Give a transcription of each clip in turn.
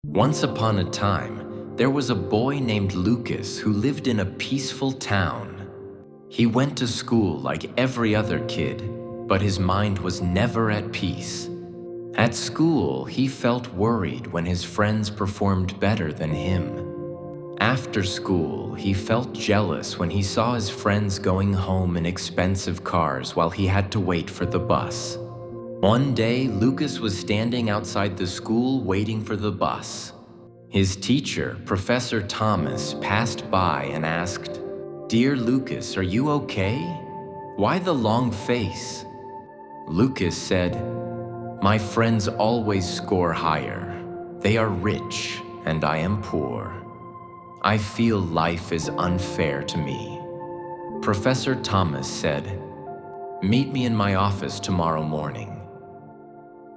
Once upon a time, there was a boy named Lucas who lived in a peaceful town. He went to school like every other kid, but his mind was never at peace. At school, he felt worried when his friends performed better than him. After school, he felt jealous when he saw his friends going home in expensive cars while he had to wait for the bus. One day, Lucas was standing outside the school waiting for the bus. His teacher, Professor Thomas, passed by and asked, "Dear Lucas, are you okay? Why the long face?" Lucas said, "My friends always score higher. They are rich and I am poor. I feel life is unfair to me." Professor Thomas said, "Meet me in my office tomorrow morning."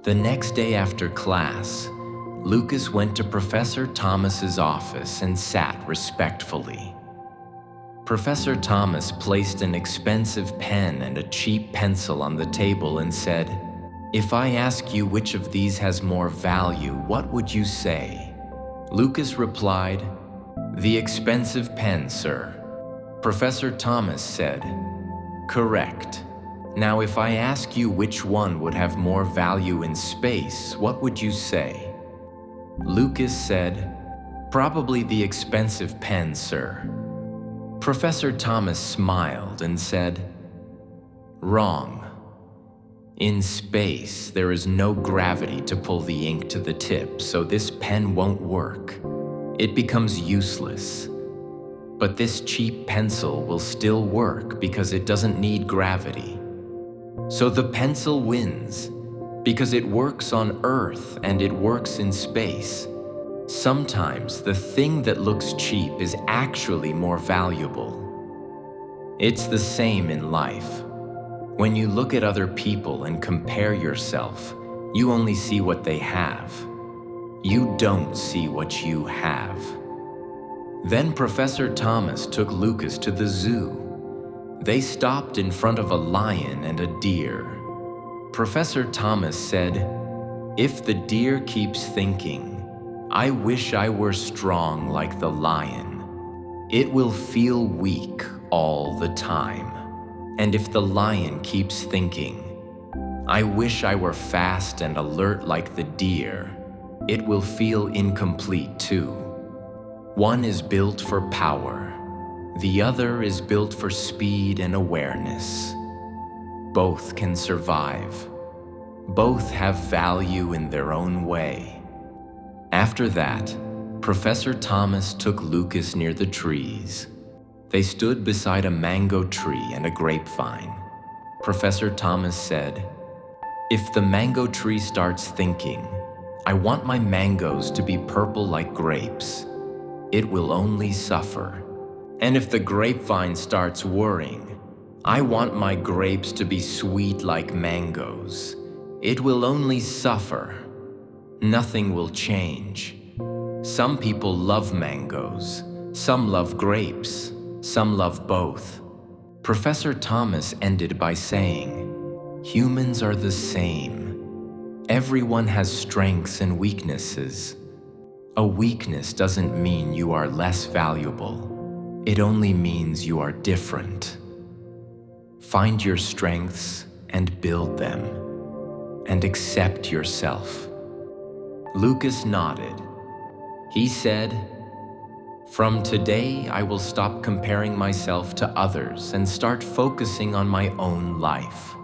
The next day after class, Lucas went to Professor Thomas's office and sat respectfully. Professor Thomas placed an expensive pen and a cheap pencil on the table and said, "If I ask you which of these has more value, what would you say?" Lucas replied, "The expensive pen, sir." Professor Thomas said, "Correct. Now, if I ask you which one would have more value in space, what would you say?" Lucas said, "Probably the expensive pen, sir." Professor Thomas smiled and said, "Wrong. In space, there is no gravity to pull the ink to the tip, so this pen won't work. It becomes useless. But this cheap pencil will still work because it doesn't need gravity. So the pencil wins because it works on Earth and it works in space. Sometimes the thing that looks cheap is actually more valuable." It's the same in life. When you look at other people and compare yourself, you only see what they have. You don't see what you have. Then Professor Thomas took Lucas to the zoo. They stopped in front of a lion and a deer. Professor Thomas said, "If the deer keeps thinking, 'I wish I were strong like the lion,' it will feel weak all the time. And if the lion keeps thinking, 'I wish I were fast and alert like the deer,' it will feel incomplete too. One is built for power. The other is built for speed and awareness. Both can survive. Both have value in their own way." After that, Professor Thomas took Lucas near the trees. They stood beside a mango tree and a grapevine. Professor Thomas said, "If the mango tree starts thinking, 'I want my mangoes to be purple like grapes,' it will only suffer. And if the grapevine starts worrying, 'I want my grapes to be sweet like mangoes,' it will only suffer. Nothing will change. Some people love mangoes, some love grapes, some love both." Professor Thomas ended by saying, "Humans are the same. Everyone has strengths and weaknesses. A weakness doesn't mean you are less valuable. It only means you are different. Find your strengths and build them, and accept yourself." Lucas nodded. He said, "From today, I will stop comparing myself to others and start focusing on my own life."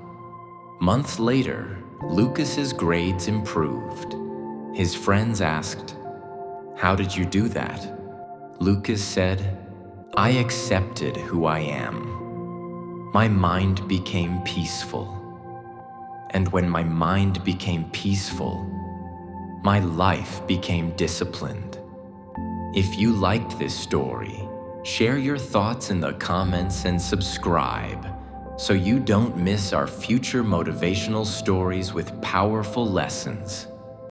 Months later, Lucas's grades improved. His friends asked, "How did you do that?" Lucas said, "I accepted who I am. My mind became peaceful. And when my mind became peaceful, my life became disciplined." If you liked this story, share your thoughts in the comments and subscribe so you don't miss our future motivational stories with powerful lessons.